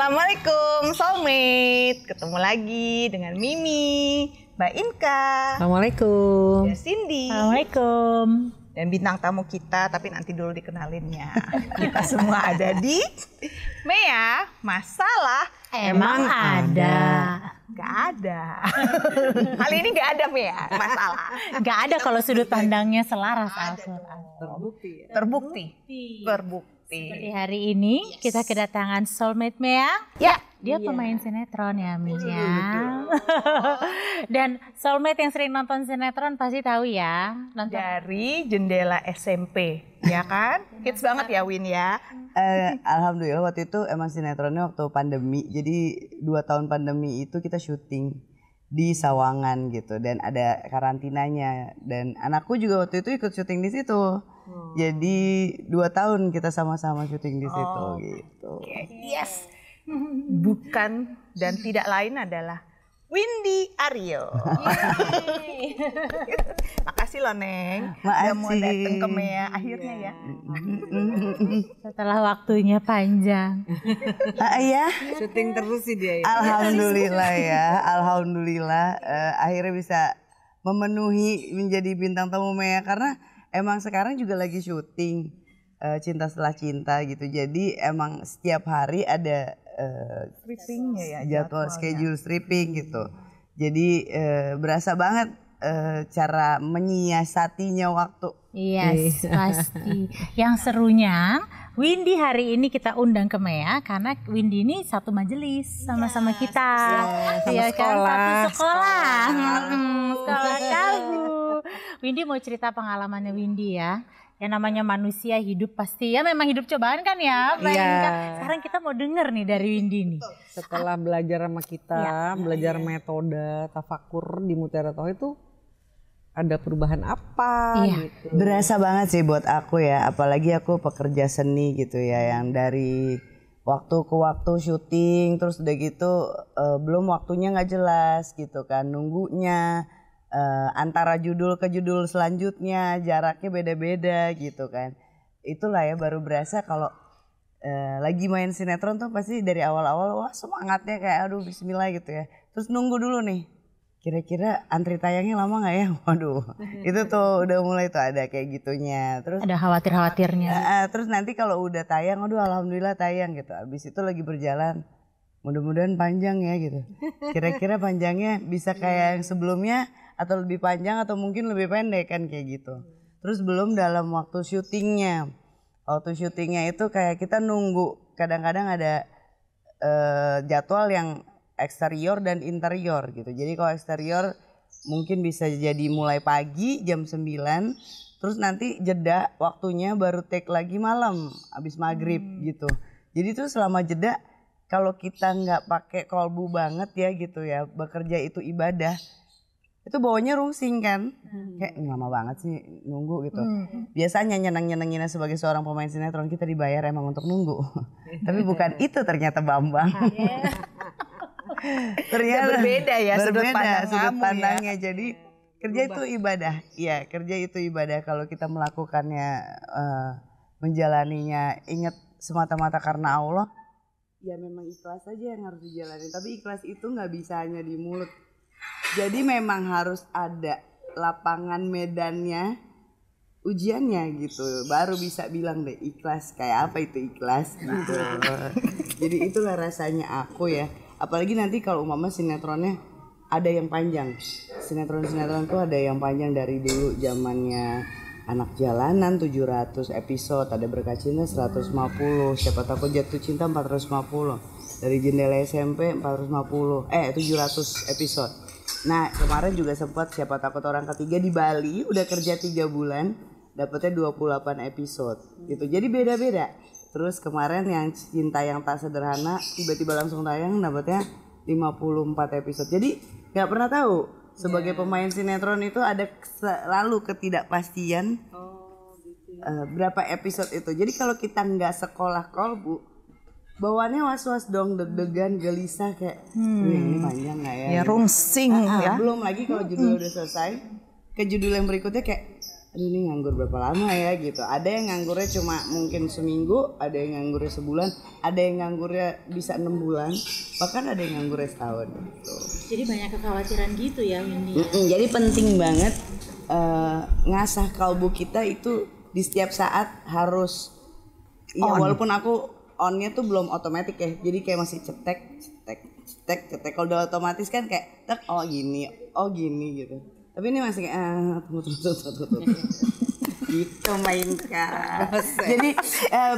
Assalamualaikum Soulmate, ketemu lagi dengan Mimi, Mbak Inka, Assalamualaikum. Cindy, Assalamualaikum. dan bintang tamu kita, tapi nanti dulu dikenalinnya. Kita semua ada di Mea, masalah Emang ada. Gak ada. Kali ini gak ada Mea, masalah. Gak ada kalau sudut pandangnya selaras Al-Quran. Terbukti ya. Terbukti. Seperti hari ini kita kedatangan Soulmate Mea. Ya. Dia pemain sinetron ya Mia. Dan Soulmate yang sering nonton sinetron pasti tahu ya. Nonton. Dari Jendela SMP, ya kan? Hits banget ya Win ya. Alhamdulillah waktu itu emang sinetronnya waktu pandemi. Jadi 2 tahun pandemi itu kita syuting di Sawangan gitu dan ada karantinanya dan anakku juga waktu itu ikut syuting di situ. Jadi 2 tahun kita sama-sama syuting di situ gitu. Yes. Bukan dan tidak lain adalah Windy Aryo. Makasih loh Neng. Udah mau dateng ke Mea akhirnya ya. Setelah waktunya panjang. Ya. Syuting terus sih dia ya. Alhamdulillah ya. Alhamdulillah akhirnya bisa memenuhi menjadi bintang tamu Mea karena emang sekarang juga lagi syuting Cinta Setelah Cinta gitu. Jadi emang setiap hari ada Strippingnya ya. jadwal schedule stripping gitu. Jadi berasa banget cara menyiasatinya waktu. Yes, pasti. Yang serunya Windy hari ini kita undang ke Mea karena Windy ini satu majelis sama-sama kita. Iya kan, satu sekolah. Sekolah kalbu. Windy mau cerita pengalamannya Windy ya. Yang namanya manusia hidup pasti ya memang hidup cobaan kan ya. Sekarang kita mau denger nih dari Windy nih. Setelah belajar sama kita, belajar metode tafakur di Mutiara Tauhid itu ada perubahan apa gitu. Berasa banget sih buat aku ya, apalagi aku pekerja seni gitu ya yang dari waktu ke waktu syuting terus udah gitu belum waktunya nggak jelas gitu kan, nunggunya antara judul ke judul selanjutnya jaraknya beda-beda gitu kan. Itulah ya baru berasa kalau lagi main sinetron tuh pasti dari awal-awal wah semangatnya kayak aduh bismillah gitu ya. Terus nunggu dulu nih. Kira-kira antri tayangnya lama gak ya? Waduh, itu tuh udah mulai tuh ada kayak gitunya. Terus ada khawatir-khawatirnya. Terus nanti kalau udah tayang, aduh alhamdulillah tayang gitu. Abis itu lagi berjalan, mudah-mudahan panjang ya gitu. Kira-kira panjangnya bisa kayak yang sebelumnya atau lebih panjang atau mungkin lebih pendek kan kayak gitu. Terus belum dalam waktu syutingnya. Waktu syutingnya itu kayak kita nunggu, kadang-kadang ada jadwal yang eksterior dan interior gitu. Jadi kalau eksterior mungkin bisa jadi mulai pagi jam 9, terus nanti jeda waktunya baru take lagi malam habis maghrib gitu. Jadi tuh selama jeda kalau kita nggak pakai kolbu banget ya gitu ya, bekerja itu ibadah. Itu bawanya rungsing kan, kayak lama banget sih nunggu gitu. Biasanya nyeneng-nyenenginnya sebagai seorang pemain sinetron kita dibayar emang untuk nunggu. Tapi bukan itu ternyata Bambang. Ternyata berbeda ya sudut pandangnya. Ya. Jadi kerja itu ibadah. Iya, kerja itu ibadah kalau kita melakukannya menjalaninya ingat semata-mata karena Allah. Ya memang ikhlas aja yang harus dijalani. Tapi ikhlas itu nggak bisa hanya di mulut. Jadi memang harus ada lapangan medannya, ujiannya gitu. Baru bisa bilang deh ikhlas. Kayak apa itu ikhlas gitu. Jadi itulah rasanya aku ya. Apalagi nanti kalau umpama sinetronnya ada yang panjang. Sinetron-sinetron tuh ada yang panjang dari dulu zamannya Anak Jalanan 700 episode, ada Berkah Cinta 150, Siapa Takut Jatuh Cinta 450. Dari Jendela SMP 700 episode. Nah, kemarin juga sempat Siapa Takut Orang Ketiga di Bali udah kerja 3 bulan, dapetnya 28 episode gitu. Jadi beda-beda. Terus kemarin yang Cinta Yang Tak Sederhana tiba-tiba langsung tayang dapatnya 54 episode. Jadi nggak pernah tahu sebagai pemain sinetron itu ada selalu ketidakpastian berapa episode itu. Jadi kalau kita nggak sekolah kolbu, bawaannya was-was dong, deg-degan, gelisah kayak ini panjang nggak ya? Ya rungsing ya. Belum lagi kalau judul udah selesai, ke judul yang berikutnya kayak aduh ini nganggur berapa lama ya gitu. Ada yang nganggurnya cuma mungkin seminggu, ada yang nganggurnya sebulan, ada yang nganggurnya bisa 6 bulan, bahkan ada yang nganggurnya setahun gitu. Jadi banyak kekhawatiran gitu ya Windy. Jadi penting banget ngasah kalbu kita itu di setiap saat harus ya walaupun aku onnya tuh belum otomatis ya, jadi kayak masih cetek. Kalau udah otomatis kan kayak oh gini gitu. Tapi ini masih kayak tunggu. Gitu mainkan. Jadi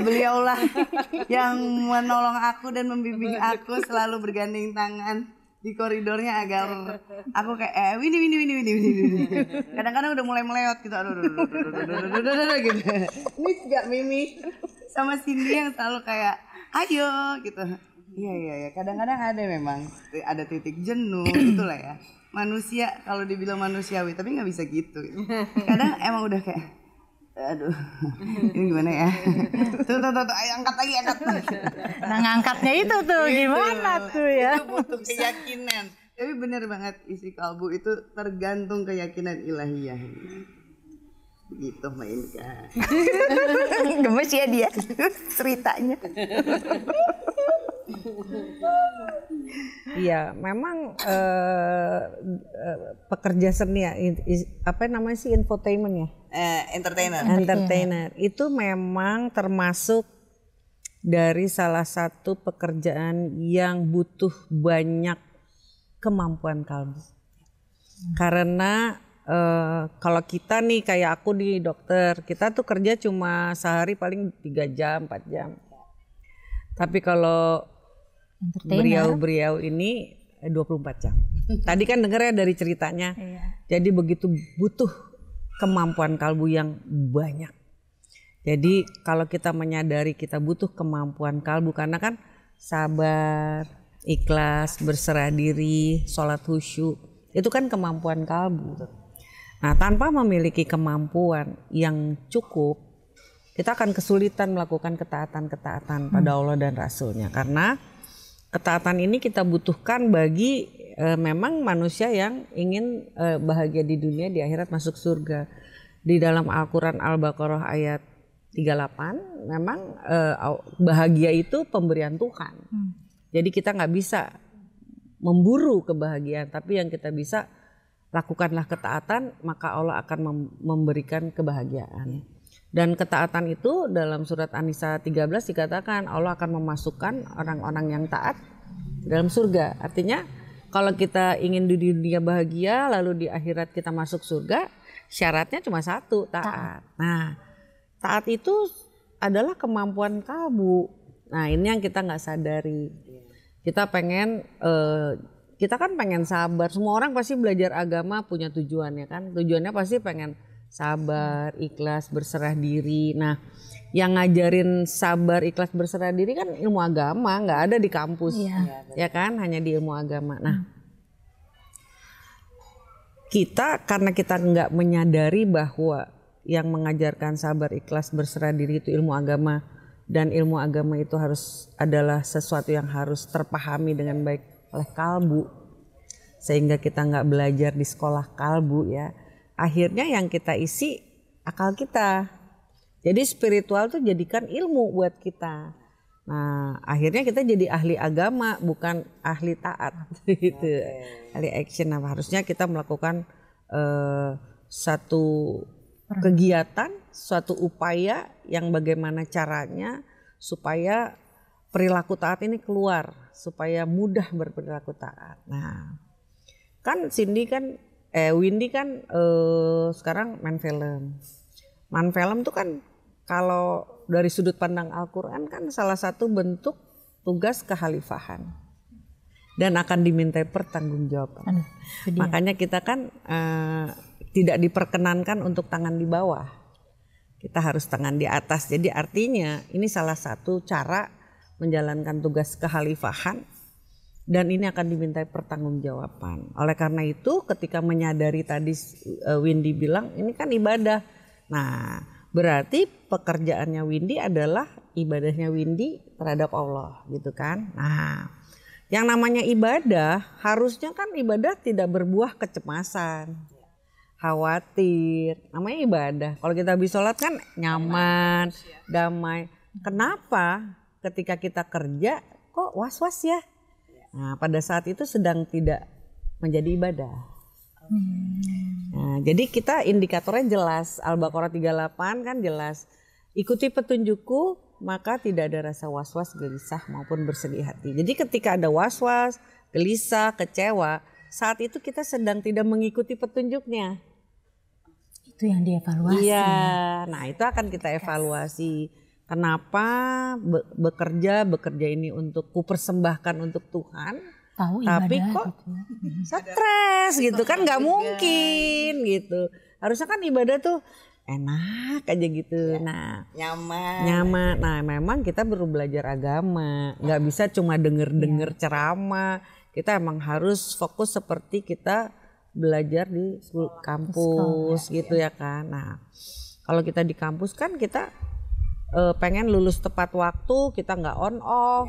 beliaulah yang menolong aku dan membimbing aku selalu bergandeng tangan di koridornya agar aku kayak Windy. Kadang-kadang udah mulai melewat gitu. Aduh gitu. Ini juga Mimi sama Cindy yang selalu kayak ayo gitu. Iya. Kadang-kadang ada memang ada titik jenuh itulah ya. Manusia kalau dibilang manusiawi tapi nggak bisa gitu. Kadang emang udah kayak aduh ini gimana ya. Tuh ayo angkat lagi. Nah ngangkatnya itu tuh gimana tuh ya. Itu butuh keyakinan. Tapi benar banget isi kalbu itu tergantung keyakinan ilahiyah. Gitu mainkan. Gemes ya dia ceritanya. Iya, memang pekerja seni ya, apa namanya sih infotainment ya? Entertainer. Itu memang termasuk dari salah satu pekerjaan yang butuh banyak kemampuan kalbu. Karena kalau kita nih kayak aku di dokter, kita tuh kerja cuma sehari paling 3 jam, 4 jam. Tapi kalau beliau ini 24 jam. Tadi kan dengar ya dari ceritanya. Jadi begitu butuh kemampuan kalbu yang banyak. Jadi kalau kita menyadari kita butuh kemampuan kalbu karena kan sabar, ikhlas, berserah diri, sholat khusyuk, itu kan kemampuan kalbu. Nah, tanpa memiliki kemampuan yang cukup, kita akan kesulitan melakukan ketaatan-ketaatan pada Allah dan Rasul-Nya. Karena ketaatan ini kita butuhkan bagi memang manusia yang ingin bahagia di dunia, di akhirat masuk surga. Di dalam Al-Quran Al-Baqarah ayat 38 memang bahagia itu pemberian Tuhan. Jadi kita nggak bisa memburu kebahagiaan, tapi yang kita bisa lakukanlah ketaatan, maka Allah akan memberikan kebahagiaan. Dan ketaatan itu dalam surat An-Nisa 13 dikatakan Allah akan memasukkan orang-orang yang taat dalam surga. Artinya kalau kita ingin di dunia bahagia lalu di akhirat kita masuk surga, syaratnya cuma satu, taat. Nah, taat itu adalah kemampuan kalbu. Nah, ini yang kita nggak sadari. Kita kan pengen sabar. Semua orang pasti belajar agama punya tujuan ya kan. Tujuannya pasti pengen sabar, ikhlas, berserah diri. Nah, yang ngajarin sabar, ikhlas, berserah diri kan ilmu agama, nggak ada di kampus, ya kan? Hanya di ilmu agama. Nah, karena kita nggak menyadari bahwa yang mengajarkan sabar, ikhlas, berserah diri itu ilmu agama, dan ilmu agama itu adalah sesuatu yang harus terpahami dengan baik oleh kalbu, sehingga kita nggak belajar di sekolah kalbu ya. Akhirnya yang kita isi akal kita. Jadi spiritual tuh jadikan ilmu buat kita. Nah, akhirnya kita jadi ahli agama, bukan ahli taat gitu. Ahli action. Nah, harusnya kita melakukan satu kegiatan, suatu upaya yang bagaimana caranya supaya perilaku taat ini keluar, supaya mudah berperilaku taat. Nah, kan Windy kan sekarang main film. Main film tuh kan kalau dari sudut pandang Al-Quran kan salah satu bentuk tugas kekhalifahan dan akan dimintai pertanggungjawaban. Makanya kita kan tidak diperkenankan untuk tangan di bawah. Kita harus tangan di atas. Jadi artinya ini salah satu cara menjalankan tugas kekhalifahan. Dan ini akan dimintai pertanggungjawaban. Oleh karena itu ketika menyadari tadi Windy bilang ini kan ibadah. Nah berarti pekerjaannya Windy adalah ibadahnya Windy terhadap Allah gitu kan. Nah yang namanya ibadah harusnya kan ibadah tidak berbuah kecemasan. khawatir. Namanya ibadah. Kalau kita habis sholat kan nyaman, damai. Kenapa ketika kita kerja kok was-was ya? Nah, pada saat itu sedang tidak menjadi ibadah. Nah, jadi kita indikatornya jelas. Al-Baqarah 38 kan jelas. Ikuti petunjukku maka tidak ada rasa was-was, gelisah maupun bersedih hati. Jadi ketika ada was-was, gelisah, kecewa, saat itu kita sedang tidak mengikuti petunjuknya. Itu yang dievaluasi. Iya, nah itu akan kita evaluasi. Kenapa bekerja ini untuk kupersembahkan untuk Tuhan, Tahu tapi ibadah kok gitu ya. stres gitu kan, nggak mungkin gitu. Harusnya kan ibadah tuh enak aja gitu. Nah, nyaman. Nah, memang kita perlu belajar agama, nggak bisa cuma denger ceramah. Kita emang harus fokus seperti kita belajar di kampus gitu ya kan. Nah, kalau kita di kampus kan kita pengen lulus tepat waktu, kita nggak on off,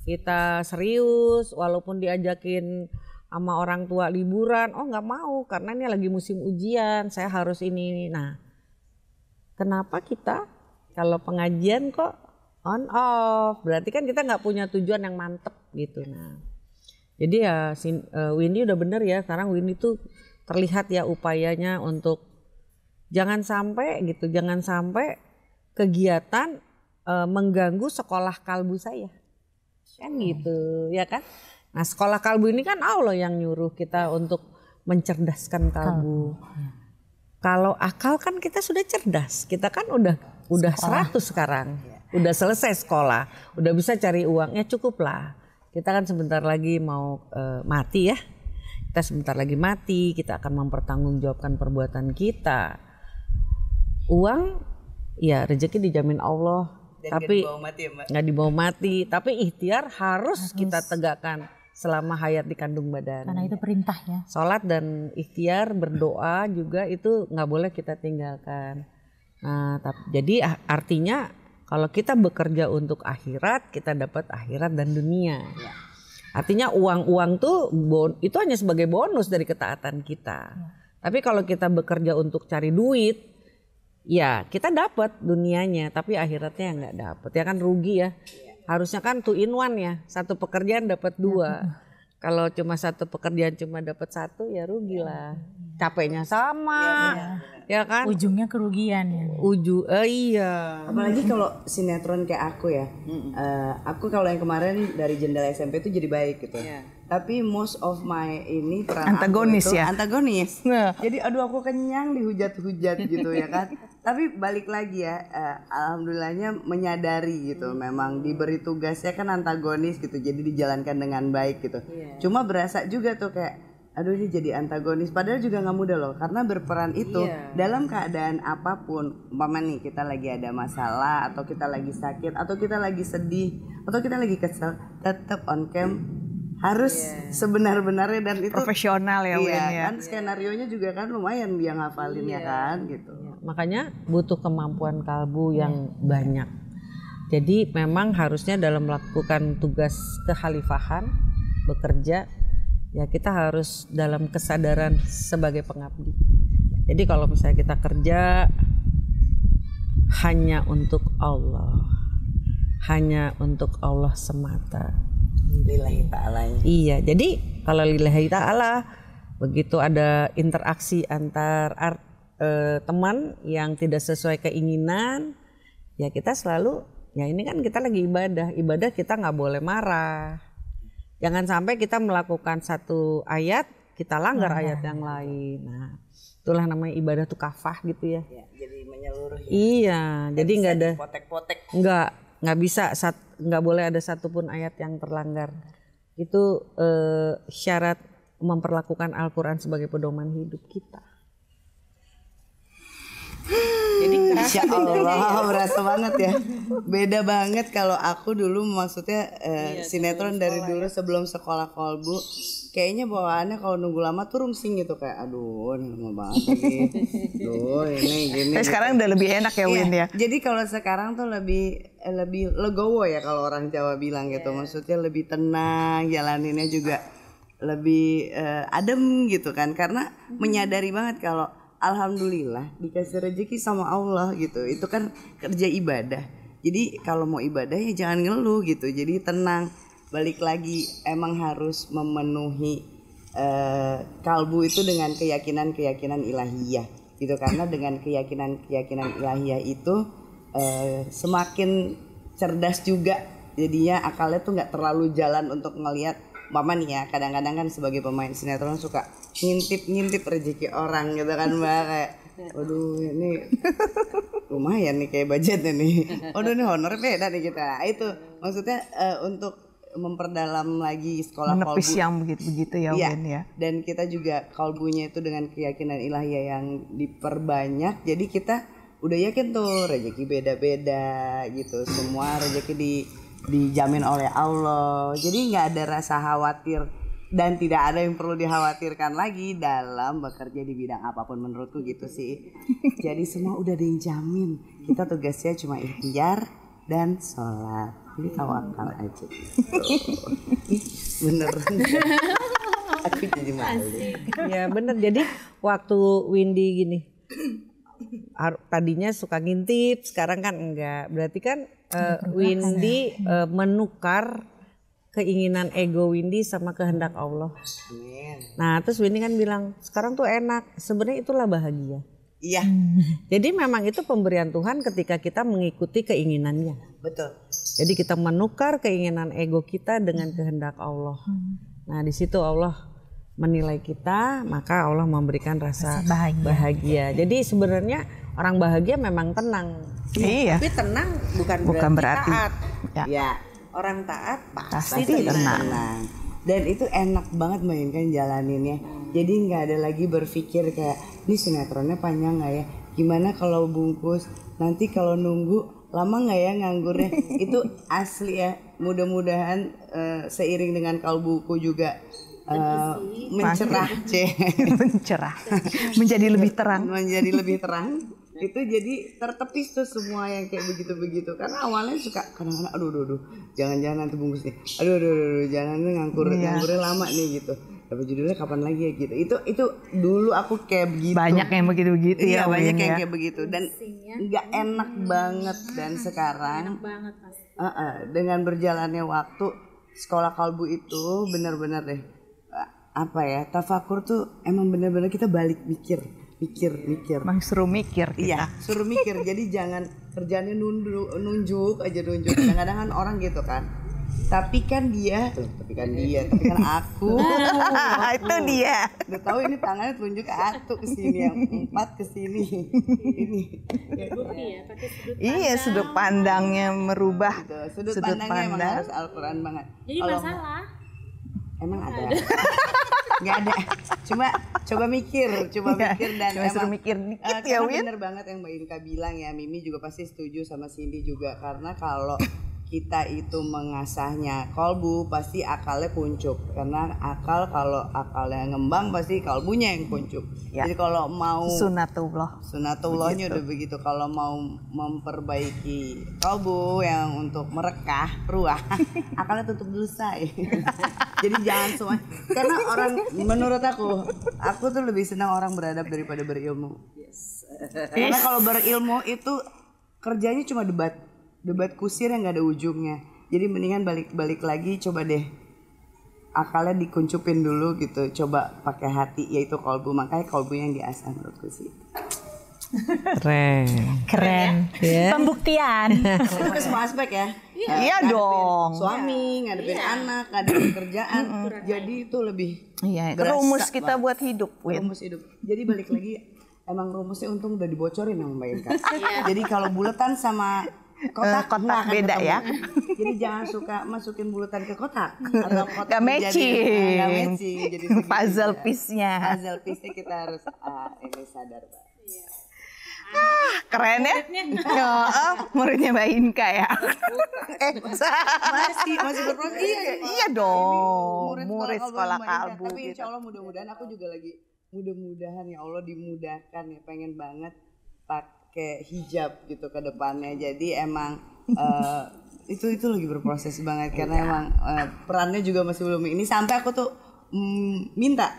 kita serius, walaupun diajakin sama orang tua liburan, oh nggak mau karena ini lagi musim ujian, saya harus ini. Nah, kenapa kita kalau pengajian kok on off? Berarti kan kita nggak punya tujuan yang mantep gitu. Nah, jadi ya Windy udah bener ya, sekarang Windy tuh terlihat ya upayanya untuk jangan sampai kegiatan mengganggu sekolah kalbu saya, kan gitu ya kan. Nah, sekolah kalbu ini kan Allah yang nyuruh kita untuk mencerdaskan kalbu. Kalau akal kan kita sudah cerdas, kita kan udah 100 sekarang, udah selesai sekolah, udah bisa cari uangnya cukup lah. Kita kan sebentar lagi mau mati ya, kita sebentar lagi mati, kita akan mempertanggungjawabkan perbuatan kita. Uang ya rezeki dijamin Allah. Dan tapi nggak dibawa mati, tapi ikhtiar harus kita tegakkan selama hayat di kandung badan. Karena itu perintah ya. Sholat dan ikhtiar berdoa juga itu nggak boleh kita tinggalkan. Nah, jadi artinya kalau kita bekerja untuk akhirat, kita dapat akhirat dan dunia. Ya. Artinya uang tuh itu hanya sebagai bonus dari ketaatan kita. Ya. Tapi kalau kita bekerja untuk cari duit, ya kita dapat dunianya, tapi akhiratnya nggak dapat. Ya kan rugi ya. Harusnya kan 2 in 1 ya, satu pekerjaan dapat 2. Kalau cuma satu pekerjaan cuma dapat 1 ya rugi lah. Capeknya sama, ya kan. Ujungnya kerugian ya. Iya. Apalagi kalau sinetron kayak aku ya. Aku kalau yang kemarin dari Jendela SMP itu jadi baik gitu. Tapi most of my ini peran antagonis aku itu ya. Antagonis. Jadi aduh aku kenyang dihujat-hujat gitu ya kan. Tapi balik lagi ya, alhamdulillahnya menyadari gitu, memang diberi tugasnya kan antagonis gitu, jadi dijalankan dengan baik gitu. Cuma berasa juga tuh kayak, aduh ini jadi antagonis, padahal juga nggak mudah loh, karena berperan itu dalam keadaan apapun, umpama nih kita lagi ada masalah, atau kita lagi sakit, atau kita lagi sedih, atau kita lagi kesel, tetap on cam harus sebenar-benarnya dan itu profesional ya Win ya. Kan skenarionya juga kan lumayan dia ngafalin ya kan gitu. Makanya butuh kemampuan kalbu yang banyak. Jadi memang harusnya dalam melakukan tugas kekhalifahan, bekerja, ya kita harus dalam kesadaran sebagai pengabdi. Jadi kalau misalnya kita kerja hanya untuk Allah, hanya untuk Allah semata. Lillahi ta'ala. Iya, jadi kalau lillahi ta'ala begitu ada interaksi antar teman yang tidak sesuai keinginan, ya kita selalu, ya ini kan kita lagi ibadah kita nggak boleh marah. Jangan sampai kita melakukan satu ayat kita langgar ayat yang lain. Nah, itulah namanya ibadah tuh kafah gitu ya. Jadi menyeluruh. Ya. Iya, jadi nggak ada. Potek-potek. Nggak bisa, nggak boleh ada satupun ayat yang terlanggar. Itu syarat memperlakukan Al-Quran sebagai pedoman hidup kita. Jadi Insya Allah berasa banget ya. Beda banget kalau aku dulu maksudnya sinetron dari dulu sebelum sekolah kolbu. Kayaknya bawaannya kalau nunggu lama tuh rumsing gitu kayak aduh ini lama banget lagi. Duh ini gini. Tapi sekarang udah lebih enak ya Win ya. Jadi kalau sekarang tuh lebih legowo ya kalau orang Jawa bilang gitu. Maksudnya lebih tenang, jalaninnya juga lebih adem gitu kan. Karena menyadari banget kalau alhamdulillah dikasih rezeki sama Allah gitu. Itu kan kerja ibadah. Jadi kalau mau ibadah ya jangan ngeluh gitu. Jadi tenang. Balik lagi emang harus memenuhi kalbu itu dengan keyakinan-keyakinan ilahiyah gitu. Karena dengan keyakinan-keyakinan ilahiyah itu semakin cerdas juga. Jadinya akalnya tuh nggak terlalu jalan untuk ngelihat. Mama nih ya, kadang-kadang kan sebagai pemain sinetron suka ngintip rezeki orang gitu kan Mbak, kayak waduh ini lumayan nih kayak budgetnya nih, waduh ini honor beda nih kita. Itu maksudnya untuk memperdalam lagi sekolah menepis kolbu yang begitu-begitu ya Win ya. Dan kita juga kolbunya itu dengan keyakinan ilahiyah yang diperbanyak, jadi kita udah yakin tuh rezeki beda-beda gitu, semua rezeki dijamin oleh Allah. Jadi nggak ada rasa khawatir dan tidak ada yang perlu dikhawatirkan lagi dalam bekerja di bidang apapun, menurutku gitu sih. Jadi semua udah dijamin. Kita tugasnya cuma ikhtiar dan sholat. Jadi tawakal aja. Bener. Aku jadi malu. Ya bener. Jadi waktu Windy gini, tadinya suka ngintip, sekarang kan enggak. Berarti kan Windy menukar keinginan ego Windy sama kehendak Allah. Nah terus Windy kan bilang sekarang tuh enak, sebenarnya itulah bahagia. Iya. Jadi memang itu pemberian Tuhan ketika kita mengikuti keinginannya. Betul. Jadi kita menukar keinginan ego kita dengan kehendak Allah. Nah di situ Allah menilai kita, maka Allah memberikan rasa bahagia. Jadi sebenarnya orang bahagia memang tenang. Iya. Tapi tenang bukan berarti taat. Ya. Orang taat pasti tenang. Dan itu enak banget mainkan jalaninnya. Jadi nggak ada lagi berpikir kayak ini sinetronnya panjang nggak ya? Gimana kalau bungkus? Nanti kalau nunggu lama nggak ya nganggurnya? Itu asli ya. Mudah-mudahan seiring dengan kalbuku juga mencerah, mencerah, menjadi lebih terang. Itu jadi tertepis tuh semua yang kayak begitu-begitu. Karena awalnya suka kadang-kadang aduh jangan-jangan nanti bungkus nih, aduh jangan ngangkurnya lama nih gitu. Tapi judulnya kapan lagi ya gitu. Itu dulu aku kayak begitu. Banyak yang begitu-begitu ya. Banyak yang kayak begitu dan nggak enak banget. Dan sekarang enak banget pasti. Dengan berjalannya waktu, sekolah kalbu itu benar-benar deh tafakur tuh emang benar-benar kita balik mikir. Emang suruh mikir kita. Iya, suruh mikir. Jadi jangan kerjanya nunjuk. Kadang-kadang kan orang gitu kan. Tapi kan aku. Itu dia. Udah tahu ini tangannya tunjuk ke aku ke sini, yang 4 ke sini. Ini. Iya, sudut pandangnya merubah. Gitu. Sudut pandangnya emang harus Al-Quran banget. Jadi masalah. Emang ada. Nggak ada. Coba mikir dan cuma suruh mikir dikit ya Win. Bener banget yang Mbak Inka bilang ya, Mimi juga pasti setuju sama Cindy juga, karena kalau kita itu mengasahnya kolbu pasti akalnya kuncup, karena kalau akalnya ngembang pasti kalbunya yang kuncup. Jadi kalau mau sunatullahnya udah begitu, kalau mau memperbaiki kalbu yang untuk merekah ruah akalnya tutup dulu say. Jadi jangan semua, karena orang menurut aku tuh lebih senang orang beradab daripada berilmu. Karena kalau berilmu itu kerjanya cuma debat kusir yang nggak ada ujungnya. Jadi mendingan balik lagi, coba deh akalnya dikuncupin dulu gitu, coba pakai hati, yaitu kolbu. Makanya kolbu yang diasah menurutku sih. Keren ya? Pembuktian. Itu ke semua aspek ya. Iya dong. Suami, ngadepin anak, ngadepin kerjaan. Jadi itu lebih rumus kita buat hidup, Win. Rumus hidup. Jadi balik lagi, emang rumusnya untung udah dibocorin sama Mbak Inka. Jadi kalau buletan sama kotak beda ya. Jadi jangan suka masukin bulutan ke kotak atau kotak gak matching. Jadi puzzle piece-nya. Kita harus ini sadar, Pak. Keren ya. Muridnya Mbak Inka ya. Masih berproses. Iya dong. Murid sekolah kalbu. Tapi insya Allah mudah-mudahan aku juga lagi mudah-mudahan ya Allah dimudahkan ya, pengen banget pakai hijab gitu ke depannya. Jadi emang itu lagi berproses banget karena emang perannya juga masih belum ini, sampai aku tuh minta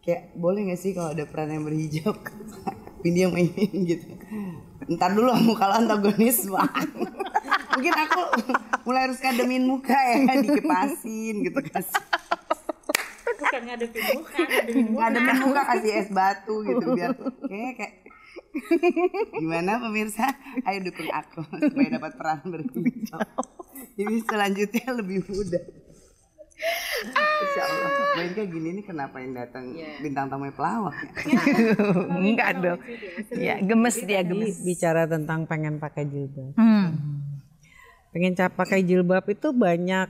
kayak boleh nggak sih kalau ada peran yang berhijab. Windy yang mainin gitu. Ntar dulu kalau antagonis bang. Mungkin aku mulai harus ngademin muka ya, dikepasin gitu kan. Bukan ngademin muka, Ngademin muka kasih es batu gitu biar kayak gimana pemirsa? Ayo dukung aku supaya dapat peran berhijau. Jadi selanjutnya lebih mudah. Insya Allah. Main kayak gini nih kenapa yang datang bintang tamu pelawak ya? Enggak dong. Ya, gemes dia gemes. Bicara tentang pengen pakai jilbab. Pengen pakai jilbab itu banyak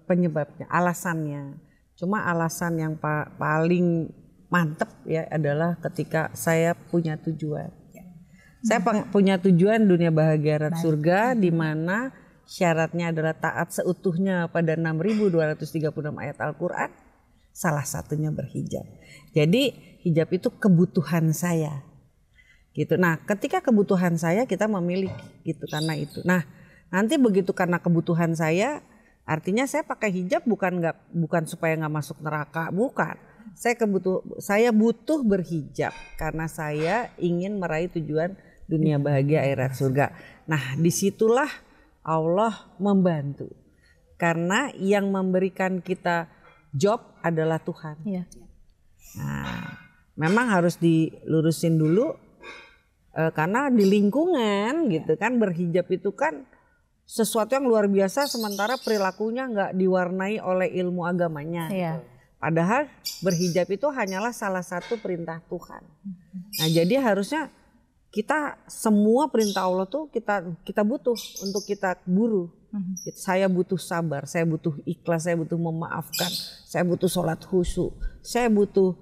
penyebabnya, alasannya. Cuma alasan yang paling mantep ya adalah ketika saya punya tujuan. Saya punya tujuan dunia bahagia akhirat surga, di mana syaratnya adalah taat seutuhnya pada 6.236 ayat Al-Quran. Salah satunya berhijab. Jadi hijab itu kebutuhan saya. Gitu. Nah, ketika kebutuhan saya kita memilih gitu karena itu. Nah, nanti begitu karena kebutuhan saya, artinya saya pakai hijab bukan supaya nggak masuk neraka, bukan. Saya butuh berhijab karena saya ingin meraih tujuan dunia bahagia akhirat surga. Nah, disitulah Allah membantu. Karena yang memberikan kita job adalah Tuhan. Iya. Nah, memang harus dilurusin dulu karena di lingkungan gitu kan berhijab itu kan sesuatu yang luar biasa sementara perilakunya nggak diwarnai oleh ilmu agamanya. Iya. Padahal berhijab itu hanyalah salah satu perintah Tuhan. Nah, jadi harusnya kita semua perintah Allah tuh kita butuh untuk kita buru. Saya butuh sabar, saya butuh ikhlas, saya butuh memaafkan, saya butuh sholat khusyuk, saya butuh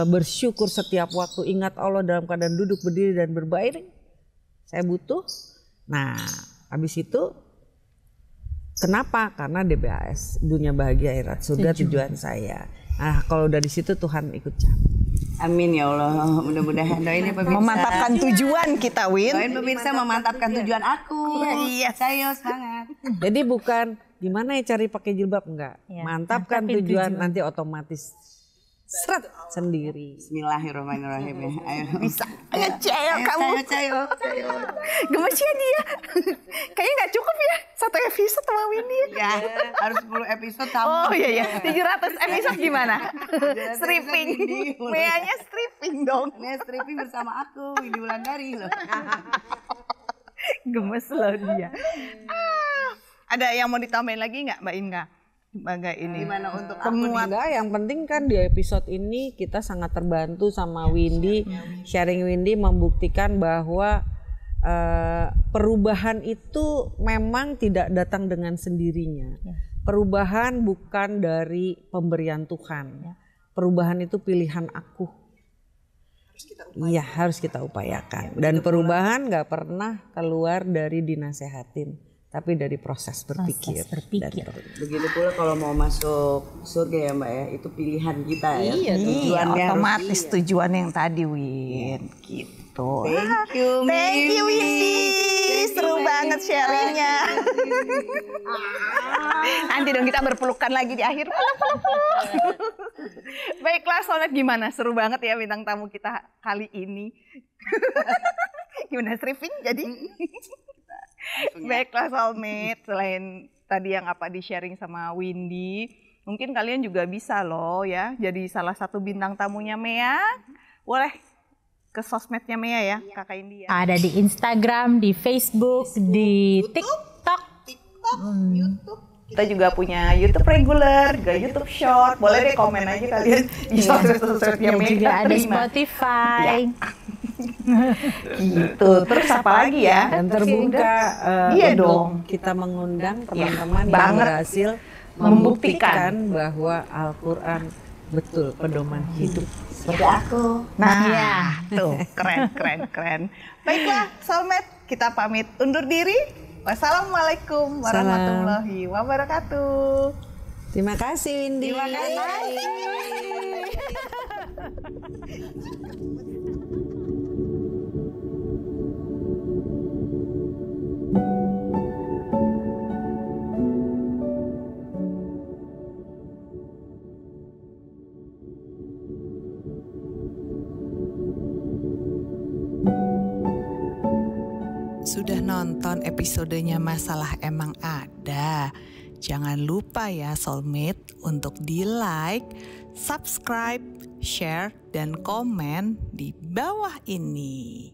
bersyukur setiap waktu, ingat Allah dalam keadaan duduk, berdiri dan berbaring. Saya butuh. Nah, habis itu kenapa? Karena DBAS, dunia bahagia akhirat surga tujuan saya. Nah, kalau dari situ Tuhan ikut campur. Amin ya Allah. Mudah-mudahan doain ya pemirsa. Memantapkan tujuan kita, Win. Doain pemirsa memantapkan tujuan aku. Iya, saya semangat. Jadi bukan gimana ya cari pakai jilbab, enggak. Ya, mantapkan mantapin tujuan, tujuan. nanti otomatis seret sendiri. Bismillahirrahmanirrahim ya. Ayo. Bisa. Ayo cewek kamu. Cayo. Gemesnya dia. Kayaknya nggak cukup ya satu episode sama Windy. Ya, harus 10 episode tamu. Oh iya 700 episode gimana? Stripping. Windy. Meanya stripping dong. Ini stripping bersama aku Windy Wulandari loh. Gemes loh dia. Ada yang mau ditambahin lagi nggak Mbak Inga? Sebagai ini. Gimana untuk Semua enggak, yang penting kan di episode ini kita sangat terbantu sama Windy, sharing Windy membuktikan bahwa perubahan itu memang tidak datang dengan sendirinya. Perubahan bukan dari pemberian Tuhan. Perubahan itu pilihan aku. Iya, harus kita upayakan. Dan perubahan nggak pernah keluar dari dinasehatin, tapi dari proses berpikir. Begitu pula kalau mau masuk surga ya Mbak ya, itu pilihan kita ya. Iya, otomatis tujuan yang tadi Win. Gitu. Thank you, Thank you Windy. Seru banget sharingnya. Nanti dong kita berpelukan lagi di akhir. Baiklah Soulmate, gimana? Seru banget ya bintang tamu kita kali ini. Gimana stripping jadi? Baiklah Soulmate, selain tadi yang apa di sharing sama Windy, mungkin kalian juga bisa loh ya jadi salah satu bintang tamunya Mea. Boleh ke sosmednya Mea ya, Kakak India. Ada di Instagram, di Facebook, di TikTok. YouTube. Kita juga punya YouTube reguler, juga YouTube Short. Boleh deh komen aja kalian di sosmed-sosmednya Mea. Juga ada Terima. Spotify. Gitu. Terus apa lagi ya? Dan terbuka Iya untuk dong. kita mengundang teman-teman yang banget. berhasil membuktikan bahwa Al-Quran betul pedoman hidup. Seperti aku. Nah, tuh keren. Baiklah, Soulmate, kita pamit undur diri. Wassalamualaikum warahmatullahi wabarakatuh. Terima kasih Windy. Terima kasih. sudah nonton episodenya Masalah Emang Ada? Jangan lupa ya Soulmate untuk di-like, subscribe, share, dan komen di bawah ini.